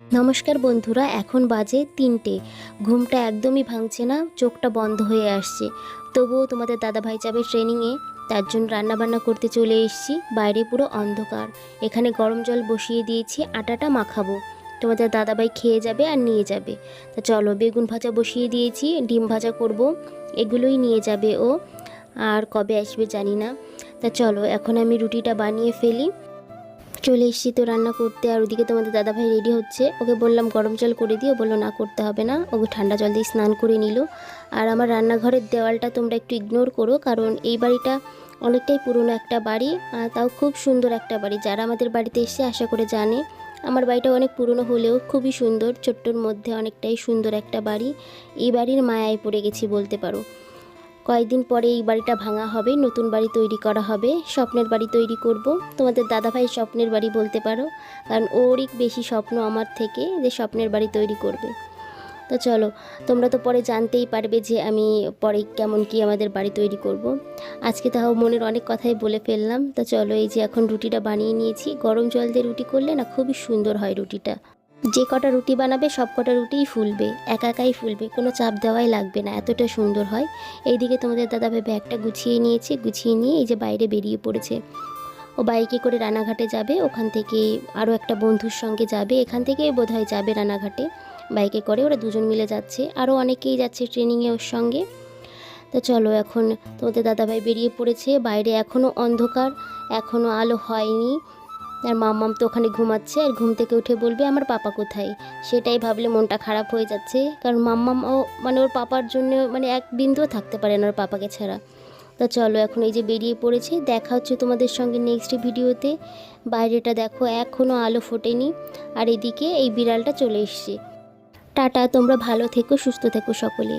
নমস্কার বন্ধুরা, এখন বাজে 3টে। ঘুমটা একদমই ভাঙছে না, চোখটা বন্ধ হয়ে আসছে। তবুও তোমাদের দাদাভাই যাবে ট্রেনিংয়ে, তার জন্য রান্নাবান্না করতে চলে এসেছি। বাইরে পুরো অন্ধকার। এখানে গরম জল বসিয়ে দিয়েছি, আটাটা মাখাবো। তোমাদের দাদাভাই খেয়ে যাবে আর নিয়ে যাবে। তা চলো, বেগুন ভাজা বসিয়ে দিয়েছি, ডিম ভাজা করব, এগুলোই নিয়ে যাবে ও। আর কবে আসবে জানি না। তা চলো, এখন আমি রুটিটা বানিয়ে ফেলি। চলে এসেছি তো রান্না করতে। আর ওদিকে তোমাদের দাদাভাই রেডি হচ্ছে, ওকে বললাম গরম জল করে দিও, বললো না করতে হবে না, ওকে ঠান্ডা জল দিয়ে স্নান করে নিল। আর আমার রান্নাঘরের দেওয়ালটা তোমরা একটু ইগনোর করো, কারণ এই বাড়িটা অনেকটাই পুরনো একটা বাড়ি, তাও খুব সুন্দর একটা বাড়ি। যারা আমাদের বাড়িতে এসে আশা করে জানে আমার বাড়িটা অনেক পুরনো হলেও খুবই সুন্দর, ছোট্টর মধ্যে অনেকটাই সুন্দর একটা বাড়ি। এই বাড়ির মায়ায় পড়ে গেছি বলতে পারো। কয়েকদিন পরে এই বাড়িটা ভাঙা হবে, নতুন বাড়ি তৈরি করা হবে, স্বপ্নের বাড়ি তৈরি করব। তোমাদের দাদাভাই স্বপ্নের বাড়ি বলতে পারো, কারণ ওরই বেশি স্বপ্ন আমার থেকে যে স্বপ্নের বাড়ি তৈরি করবে। তো চলো, তোমরা তো পরে জানতেই পারবে যে আমি পরে কেমন কি আমাদের বাড়ি তৈরি করব। আজকে তাও মনের অনেক কথাই বলে ফেললাম। তো চলো, এই যে এখন রুটিটা বানিয়ে নিয়েছি। গরম জল দিয়ে রুটি করলে না খুবই সুন্দর হয় রুটিটা। যে কটা রুটি বানাবে সব কটা রুটিই ফুলবে, একা একাই ফুলবে, কোনো চাপ দেওয়াই লাগবে না, এতটা সুন্দর হয়। এইদিকে তোমাদের দাদাভাই ব্যাগটা গুছিয়ে নিয়েছে, গুছিয়ে নিয়ে এই যে বাইরে বেরিয়ে পড়েছে। ও বাইকে করে রানাঘাটে যাবে, ওখান থেকে আরও একটা বন্ধুর সঙ্গে যাবে, এখান থেকে বোধহয় যাবে রানাঘাটে বাইকে করে। ওরা দুজন মিলে যাচ্ছে, আরও অনেকেই যাচ্ছে ট্রেনিংয়ে ওর সঙ্গে। তো চলো, এখন তোমাদের দাদাভাই বেরিয়ে পড়েছে। বাইরে এখনও অন্ধকার, এখনও আলো হয়নি। আর মাম্মাম তো ওখানে ঘুমাচ্ছে, আর ঘুম থেকে উঠে বলবে আমার পাপা কোথায়। সেটাই ভাবলে মনটা খারাপ হয়ে যাচ্ছে, কারণ মাম্মাম ও ওর পাপার জন্য এক বিন্দুও থাকতে পারে না ওর পাপাকে ছাড়া। তো চলো, এখন এই যে বেরিয়ে পড়েছে। দেখা হচ্ছে তোমাদের সঙ্গে নেক্সট ভিডিওতে। বাইরেটা দেখো, এখনও আলো ফোটেনি। আর এদিকে এই বিড়ালটা চলে এসছে। টাটা, তোমরা ভালো থেকো, সুস্থ থেকো সকলে।